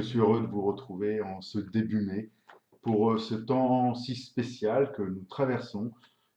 suis heureux de vous retrouver en ce début mai pour ce temps si spécial que nous traversons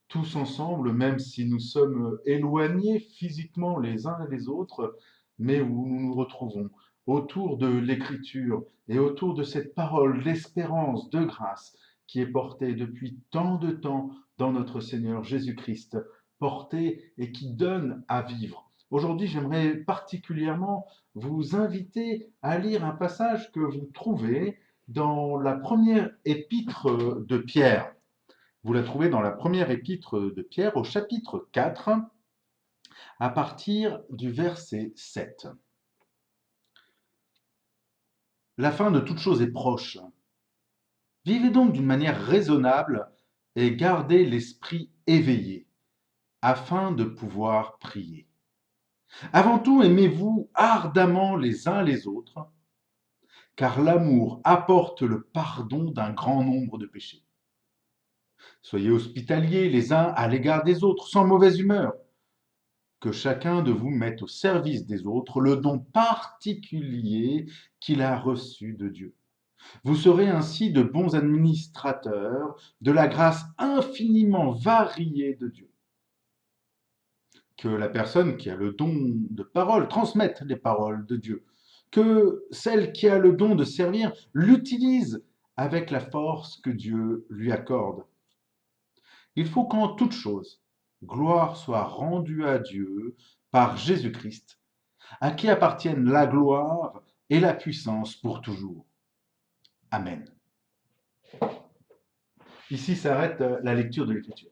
tous ensemble, même si nous sommes éloignés physiquement les uns et les autres, mais où nous nous retrouvons autour de l'Écriture et autour de cette parole d'espérance, de grâce qui est portée depuis tant de temps dans notre Seigneur Jésus-Christ, portée et qui donne à vivre. Aujourd'hui, j'aimerais particulièrement vous inviter à lire un passage que vous trouvez dans la première épître de Pierre. Vous la trouvez dans la première épître de Pierre au chapitre 4 à partir du verset 7. La fin de toute chose est proche. Vivez donc d'une manière raisonnable et gardez l'esprit éveillé afin de pouvoir prier. Avant tout, aimez-vous ardemment les uns les autres, car l'amour apporte le pardon d'un grand nombre de péchés. Soyez hospitaliers les uns à l'égard des autres, sans mauvaise humeur. Que chacun de vous mette au service des autres le don particulier qu'il a reçu de Dieu. Vous serez ainsi de bons administrateurs de la grâce infiniment variée de Dieu. Que la personne qui a le don de parole transmette les paroles de Dieu. Que celle qui a le don de servir l'utilise avec la force que Dieu lui accorde. Il faut qu'en toute chose, gloire soit rendue à Dieu par Jésus-Christ, à qui appartiennent la gloire et la puissance pour toujours. Amen. Ici s'arrête la lecture de l'Écriture.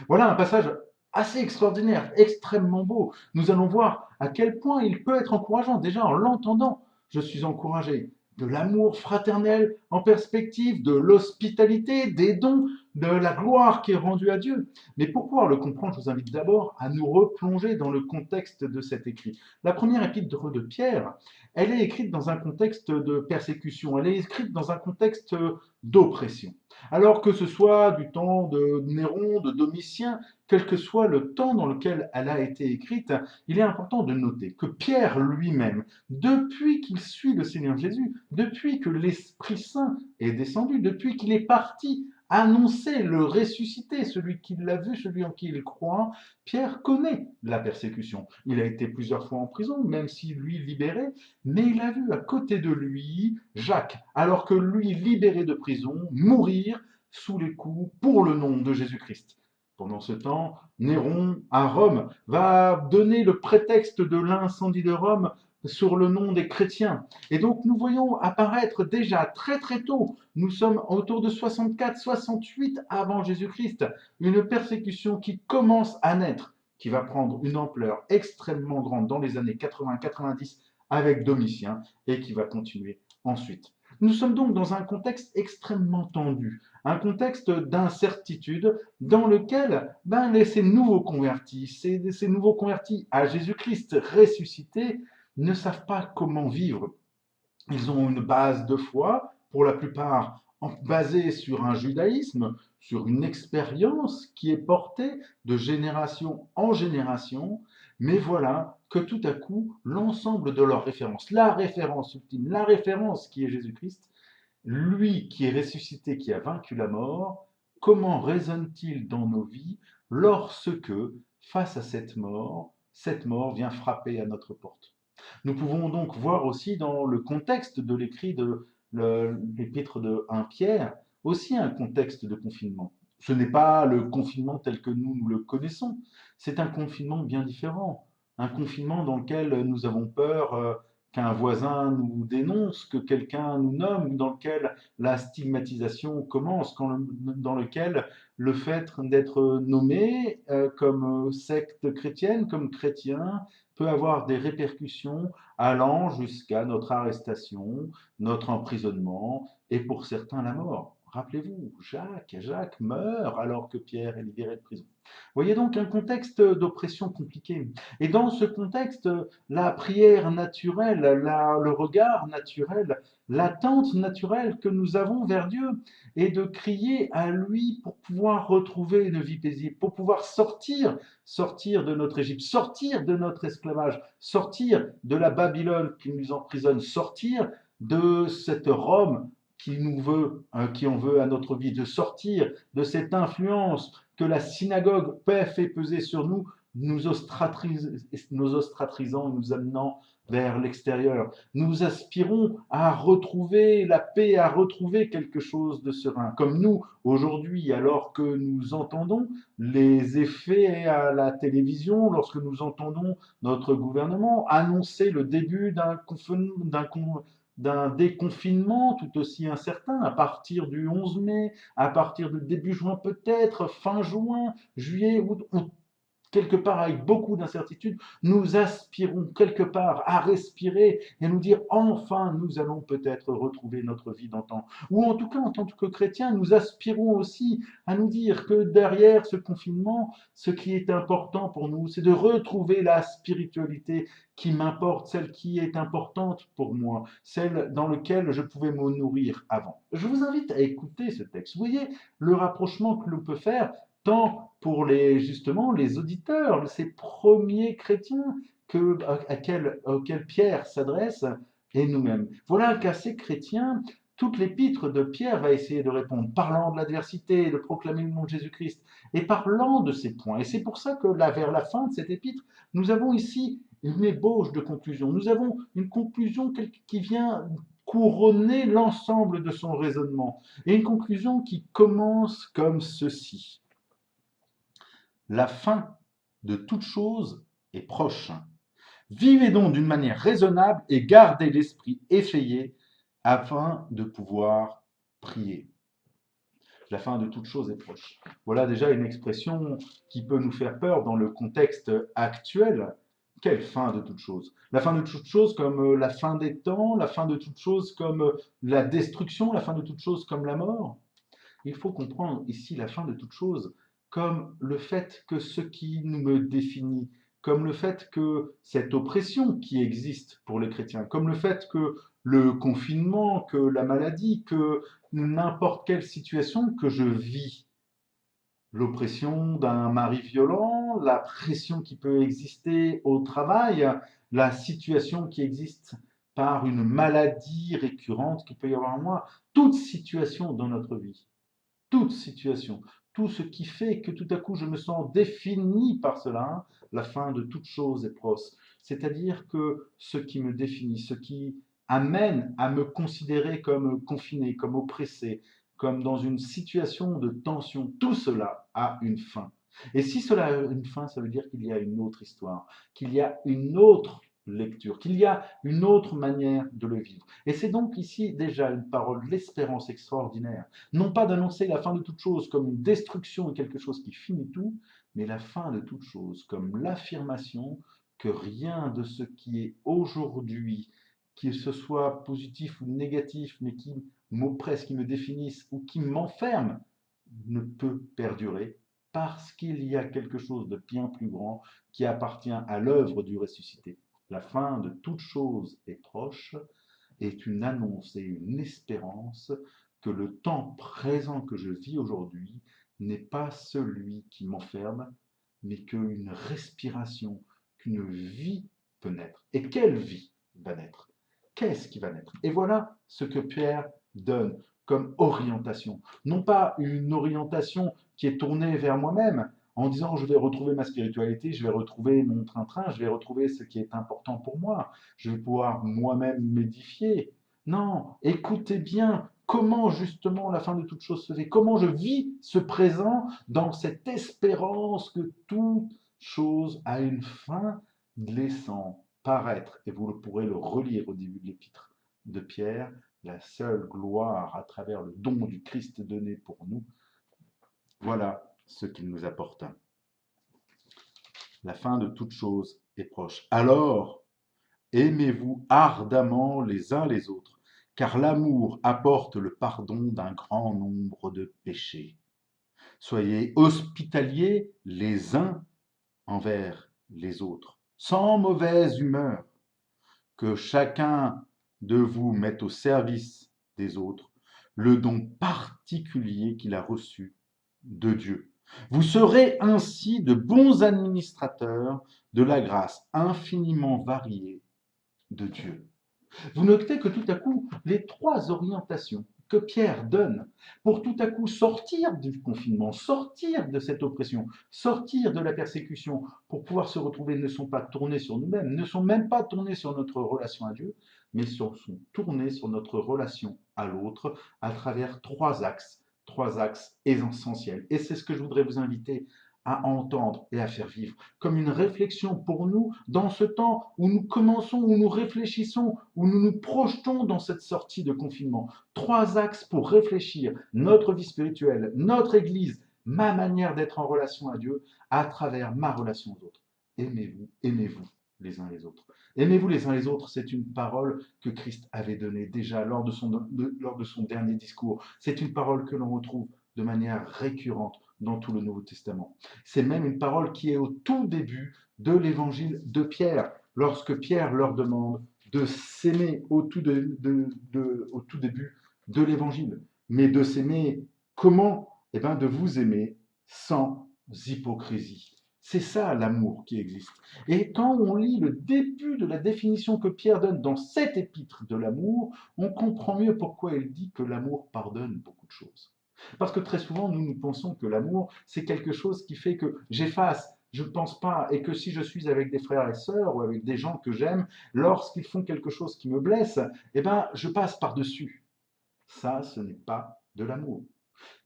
Voilà un passage assez extraordinaire, extrêmement beau. Nous allons voir à quel point il peut être encourageant. Déjà en l'entendant, je suis encouragé. De l'amour fraternel en perspective, de l'hospitalité, des dons, de la gloire qui est rendue à Dieu. Mais pour pouvoir le comprendre, je vous invite d'abord à nous replonger dans le contexte de cet écrit. La première épître de Pierre, elle est écrite dans un contexte de persécution, elle est écrite dans un contexte d'oppression. Alors que ce soit du temps de Néron, de Domitien, quel que soit le temps dans lequel elle a été écrite, il est important de noter que Pierre lui-même, depuis qu'il suit le Seigneur Jésus, depuis que l'Esprit Saint est descendu, depuis qu'il est parti annoncer le ressuscité, celui qui l'a vu, celui en qui il croit, Pierre connaît la persécution. Il a été plusieurs fois en prison, même si lui libéré, mais il a vu à côté de lui Jacques, alors que lui libéré de prison, mourir sous les coups pour le nom de Jésus-Christ. Pendant ce temps, Néron, à Rome, va donner le prétexte de l'incendie de Rome sur le nom des chrétiens. Et donc nous voyons apparaître déjà très très tôt, nous sommes autour de 64-68 avant Jésus-Christ, une persécution qui commence à naître, qui va prendre une ampleur extrêmement grande dans les années 80-90 avec Domitien et qui va continuer ensuite. Nous sommes donc dans un contexte extrêmement tendu, un contexte d'incertitude dans lequel ces nouveaux convertis, ces nouveaux convertis à Jésus-Christ ressuscité, ne savent pas comment vivre. Ils ont une base de foi, pour la plupart basée sur un judaïsme, sur une expérience qui est portée de génération en génération, mais voilà que tout à coup, l'ensemble de leurs références, la référence ultime, la référence qui est Jésus-Christ, lui qui est ressuscité, qui a vaincu la mort, comment résonne-t-il dans nos vies lorsque, face à cette mort vient frapper à notre porte? Nous pouvons donc voir aussi dans le contexte de l'écrit de l'épître de 1 Pierre, aussi un contexte de confinement. Ce n'est pas le confinement tel que nous le connaissons, c'est un confinement bien différent. Un confinement dans lequel nous avons peur qu'un voisin nous dénonce, que quelqu'un nous nomme, dans lequel la stigmatisation commence, dans lequel le fait d'être nommé comme secte chrétienne, comme chrétien, peut avoir des répercussions allant jusqu'à notre arrestation, notre emprisonnement et pour certains la mort. Rappelez-vous, Jacques meurt alors que Pierre est libéré de prison. Voyez donc un contexte d'oppression compliqué. Et dans ce contexte, la prière naturelle, le regard naturel, l'attente naturelle que nous avons vers Dieu est de crier à lui pour pouvoir retrouver une vie paisible, pour pouvoir sortir de notre Égypte, sortir de notre esclavage, sortir de la Babylone qui nous emprisonne, sortir de cette Rome qui en veut à notre vie, de sortir de cette influence que la synagogue fait peser sur nous, nous ostratisant et nous amenant vers l'extérieur. Nous aspirons à retrouver la paix, à retrouver quelque chose de serein. Comme nous, aujourd'hui, alors que nous entendons les effets à la télévision, lorsque nous entendons notre gouvernement annoncer le début d'un déconfinement tout aussi incertain à partir du 11 mai, à partir de début juin peut-être, fin juin, juillet, août, quelque part avec beaucoup d'incertitudes, nous aspirons quelque part à respirer et nous dire enfin nous allons peut-être retrouver notre vie d'antan. Ou en tout cas en tant que chrétiens, nous aspirons aussi à nous dire que derrière ce confinement, ce qui est important pour nous, c'est de retrouver la spiritualité qui m'importe, celle qui est importante pour moi, celle dans laquelle je pouvais me nourrir avant. Je vous invite à écouter ce texte. Vous voyez le rapprochement que l'on peut faire tant pour justement les auditeurs, ces premiers chrétiens auxquels Pierre s'adresse, et nous-mêmes. Voilà qu'à ces chrétiens, toute l'épître de Pierre va essayer de répondre, parlant de l'adversité, de proclamer le nom de Jésus-Christ, et parlant de ces points. Et c'est pour ça que là, vers la fin de cette épître, nous avons ici une ébauche de conclusion. Nous avons une conclusion qui vient couronner l'ensemble de son raisonnement, et une conclusion qui commence comme ceci. La fin de toute chose est proche. Vivez donc d'une manière raisonnable et gardez l'esprit éveillé afin de pouvoir prier. La fin de toute chose est proche. Voilà déjà une expression qui peut nous faire peur dans le contexte actuel. Quelle fin de toute chose? La fin de toute chose comme la fin des temps, la fin de toute chose comme la destruction, la fin de toute chose comme la mort. Il faut comprendre ici la fin de toute chose comme le fait que ce qui nous me définit, comme le fait que cette oppression qui existe pour les chrétiens, comme le fait que le confinement, que la maladie, que n'importe quelle situation que je vis, l'oppression d'un mari violent, la pression qui peut exister au travail, la situation qui existe par une maladie récurrente qu'il peut y avoir en moi, toute situation dans notre vie, toute situation, tout ce qui fait que tout à coup je me sens défini par cela, la fin de toute chose est proche. C'est-à-dire que ce qui me définit, ce qui amène à me considérer comme confiné, comme oppressé, comme dans une situation de tension, tout cela a une fin. Et si cela a une fin, ça veut dire qu'il y a une autre histoire, qu'il y a une autre lecture, qu'il y a une autre manière de le vivre. Et c'est donc ici déjà une parole de l'espérance extraordinaire, non pas d'annoncer la fin de toute chose comme une destruction et quelque chose qui finit tout, mais la fin de toute chose comme l'affirmation que rien de ce qui est aujourd'hui, qu'il ce soit positif ou négatif, mais qui m'oppresse, qui me définisse ou qui m'enferme, ne peut perdurer parce qu'il y a quelque chose de bien plus grand qui appartient à l'œuvre du ressuscité. La fin de toute chose est proche, est une annonce et une espérance que le temps présent que je vis aujourd'hui n'est pas celui qui m'enferme, mais qu'une respiration, qu'une vie peut naître. Et quelle vie va naître? Qu'est-ce qui va naître? Et voilà ce que Pierre donne comme orientation. Non pas une orientation qui est tournée vers moi-même, en disant je vais retrouver ma spiritualité, je vais retrouver mon train-train, je vais retrouver ce qui est important pour moi, je vais pouvoir moi-même m'édifier. Non, écoutez bien comment justement la fin de toute chose se fait, comment je vis ce présent dans cette espérance que toute chose a une fin, laissant paraître, et vous pourrez le relire au début de l'épître de Pierre, la seule gloire à travers le don du Christ donné pour nous. Voilà ce qu'il nous apporte. La fin de toute chose est proche. Alors, aimez-vous ardemment les uns les autres, car l'amour apporte le pardon d'un grand nombre de péchés. Soyez hospitaliers les uns envers les autres, sans mauvaise humeur, que chacun de vous mette au service des autres le don particulier qu'il a reçu de Dieu. Vous serez ainsi de bons administrateurs de la grâce infiniment variée de Dieu. Vous notez que tout à coup, les trois orientations que Pierre donne pour tout à coup sortir du confinement, sortir de cette oppression, sortir de la persécution, pour pouvoir se retrouver, ne sont pas tournées sur nous-mêmes, ne sont même pas tournées sur notre relation à Dieu, mais sont tournées sur notre relation à l'autre à travers trois axes essentiels. Et c'est ce que je voudrais vous inviter à entendre et à faire vivre comme une réflexion pour nous dans ce temps où nous commençons, où nous réfléchissons, où nous nous projetons dans cette sortie de confinement. Trois axes pour réfléchir notre vie spirituelle, notre Église, ma manière d'être en relation à Dieu à travers ma relation aux autres. Aimez-vous, aimez-vous les uns les autres. Aimez-vous les uns les autres, c'est une parole que Christ avait donnée déjà lors de son dernier discours. C'est une parole que l'on retrouve de manière récurrente dans tout le Nouveau Testament. C'est même une parole qui est au tout début de l'évangile de Pierre, lorsque Pierre leur demande de s'aimer au tout début de l'évangile. Mais de s'aimer comment? Eh bien, de vous aimer sans hypocrisie. C'est ça l'amour qui existe. Et quand on lit le début de la définition que Pierre donne dans cet épître de l'amour, on comprend mieux pourquoi il dit que l'amour pardonne beaucoup de choses. Parce que très souvent, nous pensons que l'amour, c'est quelque chose qui fait que j'efface, je ne pense pas, et que si je suis avec des frères et sœurs ou avec des gens que j'aime, lorsqu'ils font quelque chose qui me blesse, eh ben, je passe par-dessus. Ça, ce n'est pas de l'amour.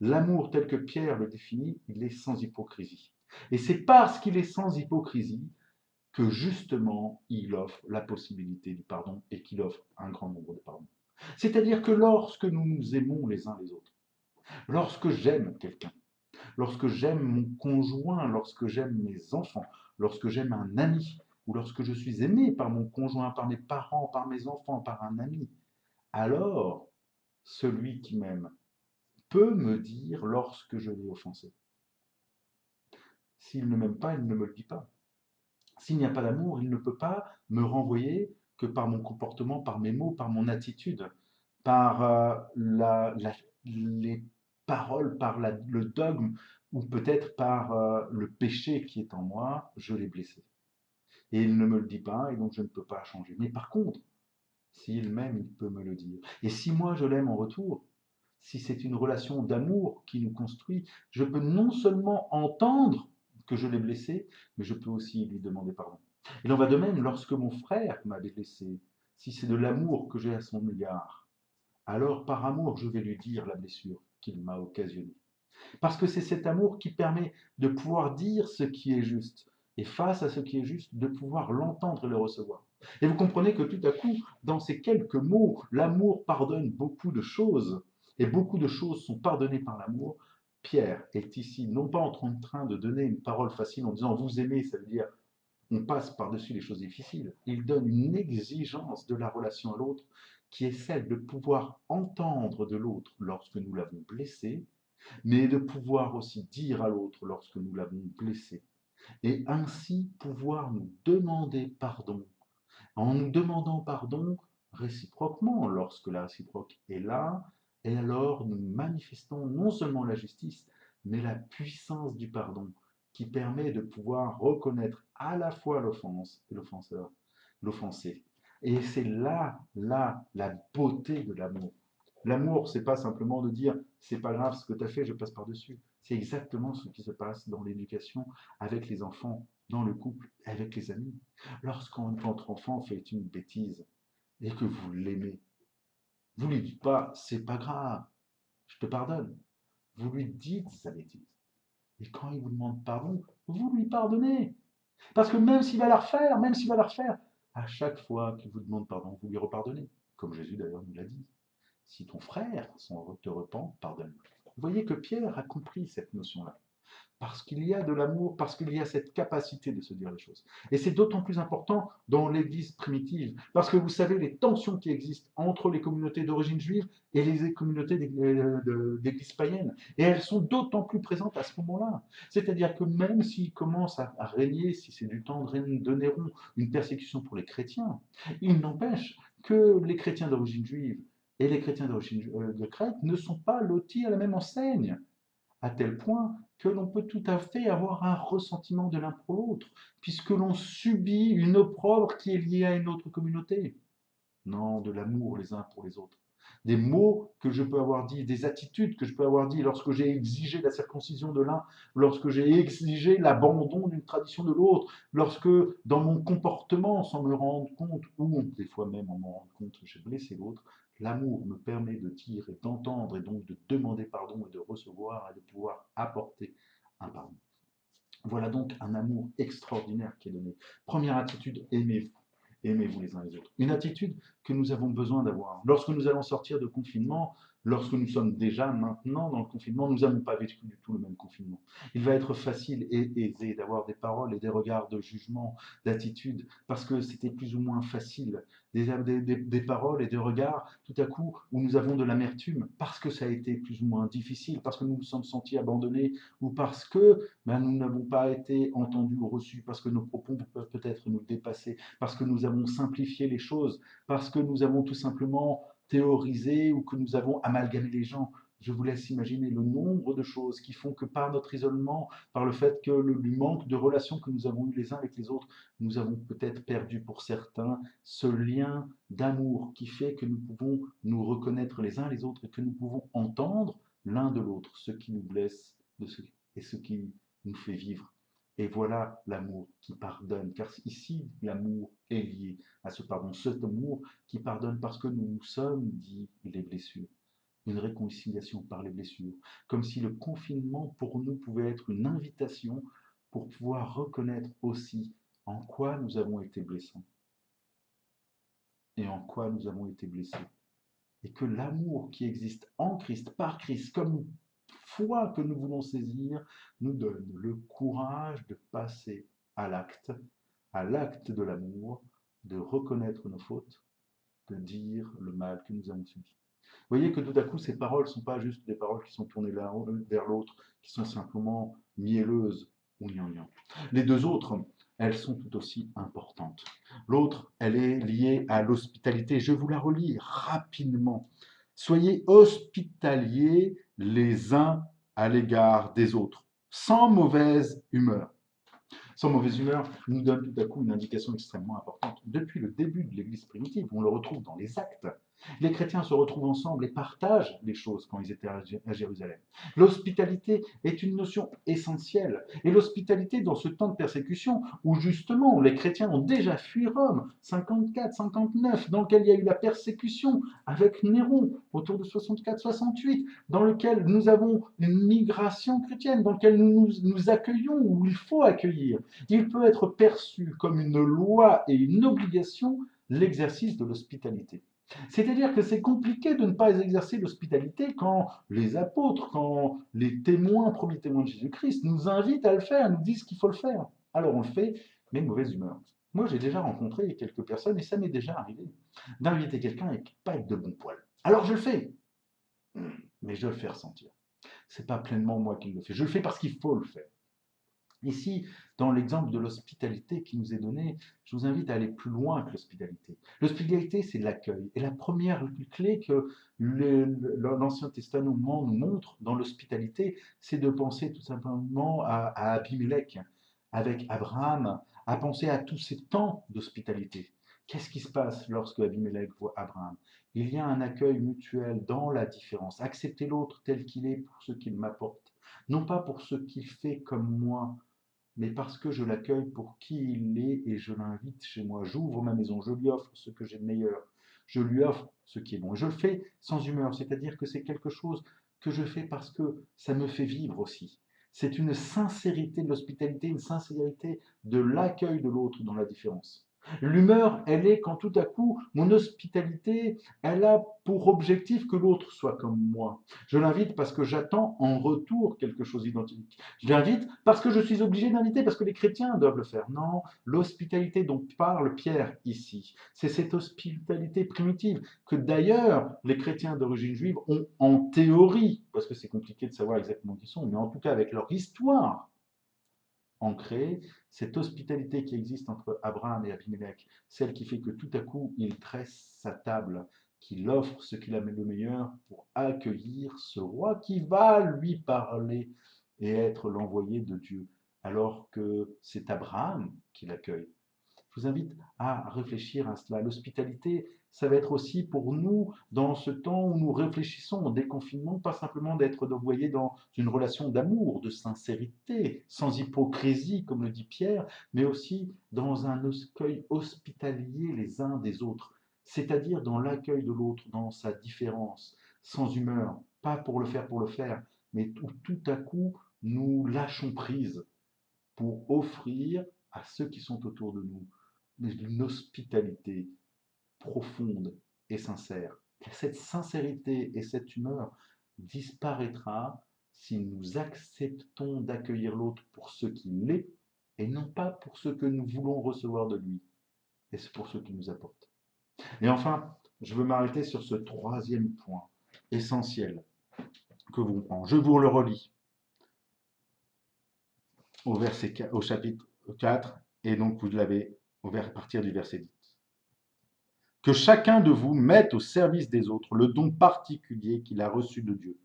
L'amour tel que Pierre le définit, il est sans hypocrisie. Et c'est parce qu'il est sans hypocrisie que justement, il offre la possibilité du pardon et qu'il offre un grand nombre de pardons. C'est-à-dire que lorsque nous nous aimons les uns les autres, lorsque j'aime quelqu'un, lorsque j'aime mon conjoint, lorsque j'aime mes enfants, lorsque j'aime un ami, ou lorsque je suis aimé par mon conjoint, par mes parents, par mes enfants, par un ami, alors celui qui m'aime peut me dire lorsque je l'ai offensé. S'il ne m'aime pas, il ne me le dit pas. S'il n'y a pas d'amour, il ne peut pas me renvoyer que par mon comportement, par mes mots, par mon attitude, par les paroles, par le dogme, ou peut-être par le péché qui est en moi, je l'ai blessé. Et il ne me le dit pas, et donc je ne peux pas changer. Mais par contre, s'il m'aime, il peut me le dire. Et si moi je l'aime en retour, si c'est une relation d'amour qui nous construit, je peux non seulement entendre que je l'ai blessé, mais je peux aussi lui demander pardon. Il en va de même lorsque mon frère m'a blessé, si c'est de l'amour que j'ai à son égard, alors par amour je vais lui dire la blessure qu'il m'a occasionnée. Parce que c'est cet amour qui permet de pouvoir dire ce qui est juste, et face à ce qui est juste, de pouvoir l'entendre et le recevoir. Et vous comprenez que tout à coup, dans ces quelques mots, l'amour pardonne beaucoup de choses, et beaucoup de choses sont pardonnées par l'amour. Pierre est ici, non pas en train de donner une parole facile en disant vous aimez, ça veut dire on passe par-dessus les choses difficiles. Il donne une exigence de la relation à l'autre qui est celle de pouvoir entendre de l'autre lorsque nous l'avons blessé, mais de pouvoir aussi dire à l'autre lorsque nous l'avons blessé, et ainsi pouvoir nous demander pardon. En nous demandant pardon réciproquement, lorsque la réciproque est là, et alors nous manifestons non seulement la justice, mais la puissance du pardon, qui permet de pouvoir reconnaître à la fois l'offense et l'offenseur, l'offensé. Et c'est là, la beauté de l'amour. L'amour, c'est pas simplement de dire c'est pas grave ce que tu as fait, je passe par-dessus. C'est exactement ce qui se passe dans l'éducation avec les enfants, dans le couple, avec les amis. Lorsqu'un votre enfant fait une bêtise et que vous l'aimez, vous ne lui dites pas c'est pas grave, je te pardonne. Vous lui dites sa bêtise. Et quand il vous demande pardon, vous lui pardonnez. Parce que même s'il va la refaire, même s'il va la refaire, à chaque fois qu'il vous demande pardon, vous lui repardonnez. Comme Jésus d'ailleurs nous l'a dit. Si ton frère te repent, pardonne. Vous voyez que Pierre a compris cette notion-là. Parce qu'il y a de l'amour, parce qu'il y a cette capacité de se dire les choses. Et c'est d'autant plus important dans l'Église primitive, parce que vous savez les tensions qui existent entre les communautés d'origine juive et les communautés d'Église païenne. Et elles sont d'autant plus présentes à ce moment-là. C'est-à-dire que même s'il commence à régner, si c'est du temps de Néron, une persécution pour les chrétiens, il n'empêche que les chrétiens d'origine juive et les chrétiens d'origine de Crète ne sont pas lotis à la même enseigne à tel point que l'on peut tout à fait avoir un ressentiment de l'un pour l'autre, puisque l'on subit une opprobre qui est liée à une autre communauté. Non, de l'amour les uns pour les autres. Des mots que je peux avoir dit, des attitudes que je peux avoir dit lorsque j'ai exigé la circoncision de l'un, lorsque j'ai exigé l'abandon d'une tradition de l'autre, lorsque dans mon comportement, sans me rendre compte, ou des fois même en me rendre compte, j'ai blessé l'autre, l'amour me permet de dire et d'entendre et donc de demander pardon et de recevoir et de pouvoir apporter un pardon. Voilà donc un amour extraordinaire qui est donné. Première attitude, aimez-vous. Aimez-vous les uns les autres. Une attitude que nous avons besoin d'avoir. Lorsque nous allons sortir de confinement, lorsque nous sommes déjà maintenant dans le confinement, nous n'avons pas vécu du tout le même confinement. Il va être facile et aisé d'avoir des paroles et des regards de jugement, d'attitude, parce que c'était plus ou moins facile. Des paroles et des regards, tout à coup, où nous avons de l'amertume, parce que ça a été plus ou moins difficile, parce que nous nous sommes sentis abandonnés, ou parce que nous n'avons pas été entendus ou reçus, parce que nos propos peuvent peut-être nous dépasser, parce que nous avons simplifié les choses, parce que nous avons tout simplement théorisé ou que nous avons amalgamé les gens. Je vous laisse imaginer le nombre de choses qui font que par notre isolement, par le fait que le manque de relations que nous avons eu les uns avec les autres, nous avons peut-être perdu pour certains ce lien d'amour qui fait que nous pouvons nous reconnaître les uns les autres et que nous pouvons entendre l'un de l'autre ce qui nous blesse et ce qui nous fait vivre. Et voilà l'amour qui pardonne, car ici, l'amour est lié à ce pardon, cet amour qui pardonne parce que nous nous sommes dit les blessures, une réconciliation par les blessures, comme si le confinement pour nous pouvait être une invitation pour pouvoir reconnaître aussi en quoi nous avons été blessés et en quoi nous avons été blessés. Et que l'amour qui existe en Christ, par Christ, comme foi que nous voulons saisir, nous donne le courage de passer à l'acte de l'amour, de reconnaître nos fautes, de dire le mal que nous avons subi. Vous voyez que tout à coup, ces paroles ne sont pas juste des paroles qui sont tournées l'un vers l'autre, qui sont simplement mielleuses ou gnangnan. Les deux autres, elles sont tout aussi importantes. L'autre, elle est liée à l'hospitalité. Je vous la relis rapidement. Soyez hospitaliers les uns à l'égard des autres, sans mauvaise humeur. Sans mauvaise humeur nous donne tout à coup une indication extrêmement importante. Depuis le début de l'Église primitive, on le retrouve dans les actes. Les chrétiens se retrouvent ensemble et partagent les choses quand ils étaient à Jérusalem. L'hospitalité est une notion essentielle. Et l'hospitalité dans ce temps de persécution, où justement les chrétiens ont déjà fui Rome, 54, 59, dans lequel il y a eu la persécution avec Néron, autour de 64, 68, dans lequel nous avons une migration chrétienne, dans lequel nous accueillons, où il faut accueillir. Il peut être perçu comme une loi et une obligation l'exercice de l'hospitalité. C'est-à-dire que c'est compliqué de ne pas exercer l'hospitalité quand les apôtres, quand les témoins, premiers témoins de Jésus-Christ, nous invitent à le faire, nous disent qu'il faut le faire. Alors on le fait, mais de mauvaise humeur. Moi, j'ai déjà rencontré quelques personnes, et ça m'est déjà arrivé, d'inviter quelqu'un et pas être de bon poil. Alors je le fais, mais je le fais ressentir. C'est pas pleinement moi qui le fais. Je le fais parce qu'il faut le faire. Ici, dans l'exemple de l'hospitalité qui nous est donné, je vous invite à aller plus loin que l'hospitalité. L'hospitalité, c'est l'accueil. Et la première clé que l'Ancien Testament nous montre dans l'hospitalité, c'est de penser tout simplement à Abimelech, avec Abraham, à penser à tous ces temps d'hospitalité. Qu'est-ce qui se passe lorsque Abimelech voit Abraham? Il y a un accueil mutuel dans la différence. Accepter l'autre tel qu'il est pour ce qu'il m'apporte, non pas pour ce qu'il fait comme moi, mais parce que je l'accueille pour qui il est et je l'invite chez moi. J'ouvre ma maison, je lui offre ce que j'ai de meilleur, je lui offre ce qui est bon. Et je le fais sans humeur, c'est-à-dire que c'est quelque chose que je fais parce que ça me fait vivre aussi. C'est une sincérité de l'hospitalité, une sincérité de l'accueil de l'autre dans la différence. L'humeur, elle est quand tout à coup, mon hospitalité, elle a pour objectif que l'autre soit comme moi. Je l'invite parce que j'attends en retour quelque chose d'identique. Je l'invite parce que je suis obligé d'inviter, parce que les chrétiens doivent le faire. Non, l'hospitalité dont parle Pierre ici, c'est cette hospitalité primitive que d'ailleurs les chrétiens d'origine juive ont en théorie, parce que c'est compliqué de savoir exactement qui ils sont, mais en tout cas avec leur histoire ancrée, cette hospitalité qui existe entre Abraham et Abimelech, celle qui fait que tout à coup il dresse sa table, qu'il offre ce qu'il a de meilleur pour accueillir ce roi qui va lui parler et être l'envoyé de Dieu, alors que c'est Abraham qui l'accueille. Je vous invite à réfléchir à cela. L'hospitalité, ça va être aussi pour nous, dans ce temps où nous réfléchissons au déconfinement, pas simplement d'être envoyé dans une relation d'amour, de sincérité, sans hypocrisie, comme le dit Pierre, mais aussi dans un accueil hospitalier les uns des autres, c'est-à-dire dans l'accueil de l'autre, dans sa différence, sans humeur, pas pour le faire, mais tout à coup, nous lâchons prise pour offrir à ceux qui sont autour de nous une hospitalité profonde et sincère. Cette sincérité et cette humeur disparaîtra si nous acceptons d'accueillir l'autre pour ce qu'il est et non pas pour ce que nous voulons recevoir de lui. Et c'est pour ce qu'il nous apporte. Et enfin, je veux m'arrêter sur ce troisième point essentiel que vous comprenez. Je vous le relis au chapitre 4, et donc vous l'avez à partir du verset 10. Que chacun de vous mette au service des autres le don particulier qu'il a reçu de Dieu.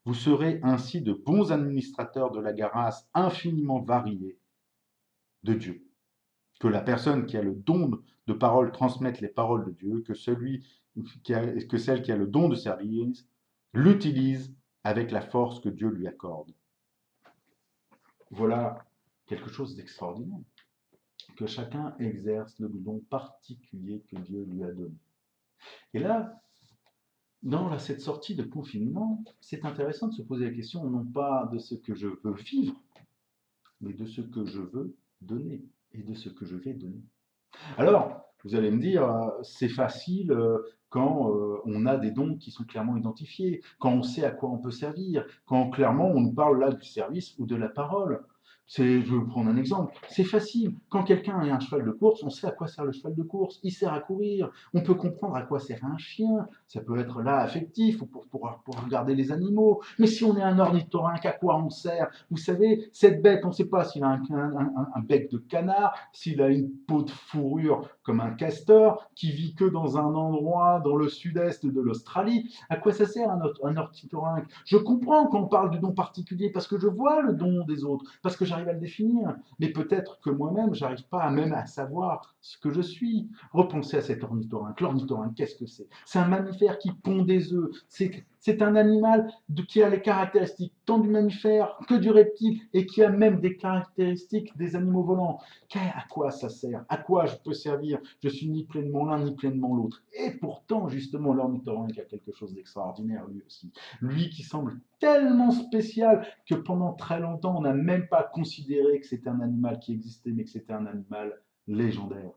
Vous serez ainsi de bons administrateurs de la grâce infiniment variée de Dieu. Que la personne qui a le don de parole transmette les paroles de Dieu, que celle qui a le don de service l'utilise avec la force que Dieu lui accorde. Voilà quelque chose d'extraordinaire. Que chacun exerce le don particulier que Dieu lui a donné. Et là, dans cette sortie de confinement, c'est intéressant de se poser la question non pas de ce que je veux vivre, mais de ce que je veux donner et de ce que je vais donner. Alors, vous allez me dire, c'est facile quand on a des dons qui sont clairement identifiés, quand on sait à quoi on peut servir, quand clairement on nous parle là du service ou de la parole. Je vais vous prendre un exemple. C'est facile. Quand quelqu'un a un cheval de course, on sait à quoi sert le cheval de course. Il sert à courir. On peut comprendre à quoi sert un chien. Ça peut être là affectif ou pour regarder les animaux. Mais si on est un ornithorynque, à quoi on sert? Vous savez, cette bête, on ne sait pas s'il a un bec de canard, s'il a une peau de fourrure comme un castor, qui vit que dans un endroit dans le sud-est de l'Australie. À quoi ça sert un ornithorynque? Je comprends quand on parle de don particulier parce que je vois le don des autres, parce que j'arrive à le définir. Mais peut-être que moi-même, j'arrive pas même à savoir ce que je suis. Repensez à cet ornithorynque. L'ornithorynque, qu'est-ce que c'est? C'est un mammifère qui pond des œufs. C'est un animal qui a les caractéristiques tant du mammifère que du reptile et qui a même des caractéristiques des animaux volants. À quoi ça sert? À quoi je peux servir? Je suis ni pleinement l'un ni pleinement l'autre. Et pourtant, justement, l'ornithorynque a quelque chose d'extraordinaire lui aussi. Lui qui semble tellement spécial que pendant très longtemps, on n'a même pas considéré que c'était un animal qui existait, mais que c'était un animal légendaire.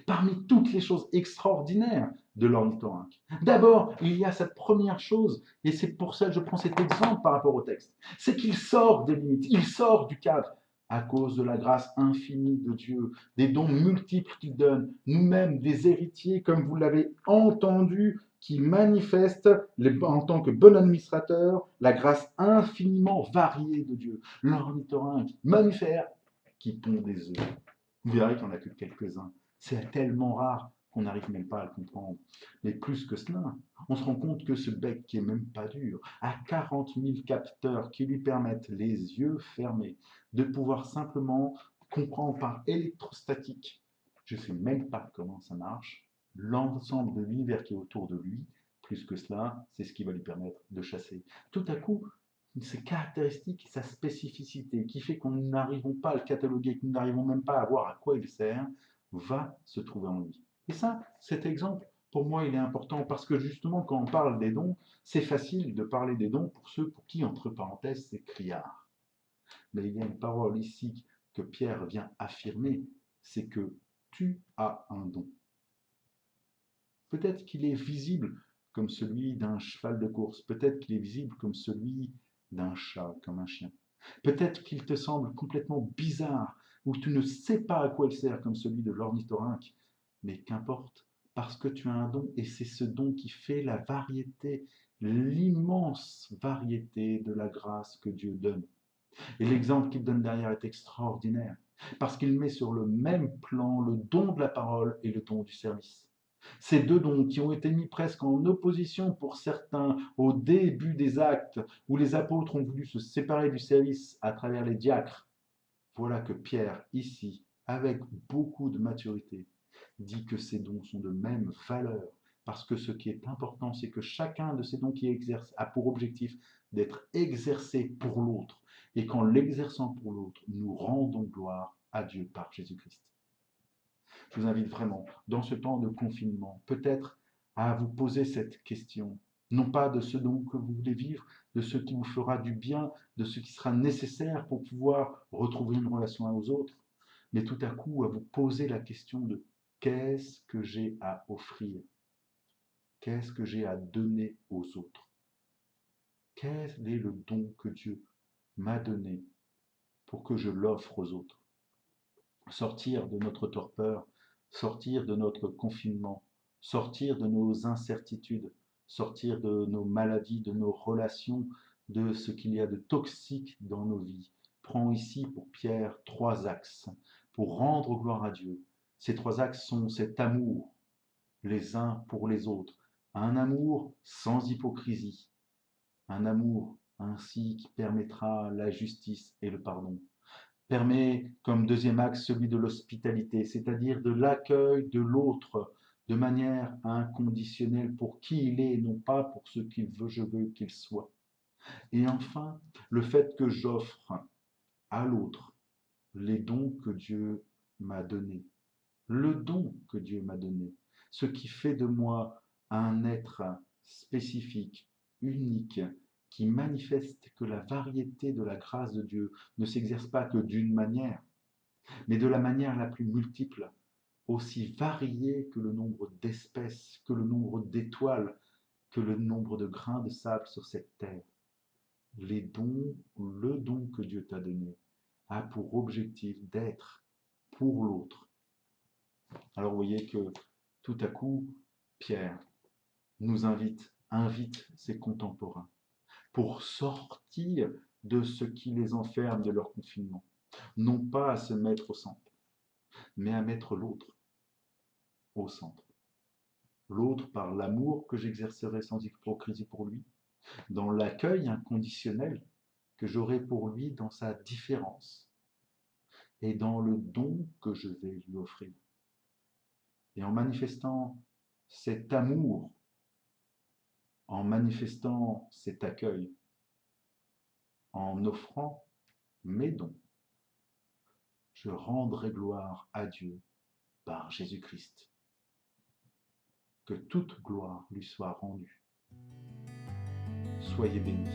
Parmi toutes les choses extraordinaires de l'ornithorynque. D'abord, il y a cette première chose, et c'est pour ça que je prends cet exemple par rapport au texte, c'est qu'il sort des limites, il sort du cadre à cause de la grâce infinie de Dieu, des dons multiples qu'il donne, nous-mêmes des héritiers, comme vous l'avez entendu, qui manifestent en tant que bon administrateur la grâce infiniment variée de Dieu. L'ornithorynque, mammifère, qui pond des œufs. Vous verrez qu'il n'y en a que quelques-uns. C'est tellement rare qu'on n'arrive même pas à le comprendre. Mais plus que cela, on se rend compte que ce bec qui est même pas dur a 40 000 capteurs qui lui permettent, les yeux fermés, de pouvoir simplement comprendre par électrostatique, je ne sais même pas comment ça marche, l'ensemble de l'univers qui est autour de lui. Plus que cela, c'est ce qui va lui permettre de chasser. Tout à coup, ses caractéristiques, sa spécificité, qui fait qu'on n'arrivons pas à le cataloguer, que nous n'arrivons même pas à voir à quoi il sert, va se trouver en lui. Et ça, cet exemple, pour moi, il est important parce que justement, quand on parle des dons, c'est facile de parler des dons pour ceux pour qui, entre parenthèses, c'est criard. Mais il y a une parole ici que Pierre vient affirmer, c'est que tu as un don. Peut-être qu'il est visible comme celui d'un cheval de course, peut-être qu'il est visible comme celui d'un chat, comme un chien. Peut-être qu'il te semble complètement bizarre, ou tu ne sais pas à quoi il sert, comme celui de l'ornithorynque. Mais qu'importe, parce que tu as un don, et c'est ce don qui fait la variété, l'immense variété de la grâce que Dieu donne. Et l'exemple qu'il donne derrière est extraordinaire, parce qu'il met sur le même plan le don de la parole et le don du service. Ces deux dons qui ont été mis presque en opposition pour certains au début des actes où les apôtres ont voulu se séparer du service à travers les diacres, voilà que Pierre, ici, avec beaucoup de maturité, dit que ces dons sont de même valeur, parce que ce qui est important, c'est que chacun de ces dons qui exerce a pour objectif d'être exercé pour l'autre, et qu'en l'exerçant pour l'autre, nous rendons gloire à Dieu par Jésus-Christ. Je vous invite vraiment, dans ce temps de confinement, peut-être à vous poser cette question, non pas de ce dont que vous voulez vivre, de ce qui vous fera du bien, de ce qui sera nécessaire pour pouvoir retrouver une relation aux autres, mais tout à coup à vous poser la question de qu'est-ce que j'ai à offrir? Qu'est-ce que j'ai à donner aux autres? Quel est le don que Dieu m'a donné pour que je l'offre aux autres? Sortir de notre torpeur, sortir de notre confinement, sortir de nos incertitudes, sortir de nos maladies, de nos relations, de ce qu'il y a de toxique dans nos vies. Prends ici pour Pierre 3 axes pour rendre gloire à Dieu. Ces 3 axes sont cet amour les uns pour les autres, un amour sans hypocrisie, un amour ainsi qui permettra la justice et le pardon. Permet comme deuxième axe celui de l'hospitalité, c'est-à-dire de l'accueil de l'autre de manière inconditionnelle pour qui il est et non pas pour ce qu'il veut, je veux qu'il soit. Et enfin, le fait que j'offre à l'autre les dons que Dieu m'a donnés, le don que Dieu m'a donné, ce qui fait de moi un être spécifique, unique, qui manifeste que la variété de la grâce de Dieu ne s'exerce pas que d'une manière, mais de la manière la plus multiple, aussi variée que le nombre d'espèces, que le nombre d'étoiles, que le nombre de grains de sable sur cette terre. Les dons, le don que Dieu t'a donné, a pour objectif d'être pour l'autre. Alors vous voyez que tout à coup, Pierre nous invite ses contemporains pour sortir de ce qui les enferme de leur confinement. Non pas à se mettre au centre, mais à mettre l'autre au centre. L'autre par l'amour que j'exercerai sans hypocrisie pour lui, dans l'accueil inconditionnel que j'aurai pour lui dans sa différence, et dans le don que je vais lui offrir. Et en manifestant cet amour, en manifestant cet accueil, en offrant mes dons, je rendrai gloire à Dieu par Jésus-Christ. Que toute gloire lui soit rendue. Soyez bénis.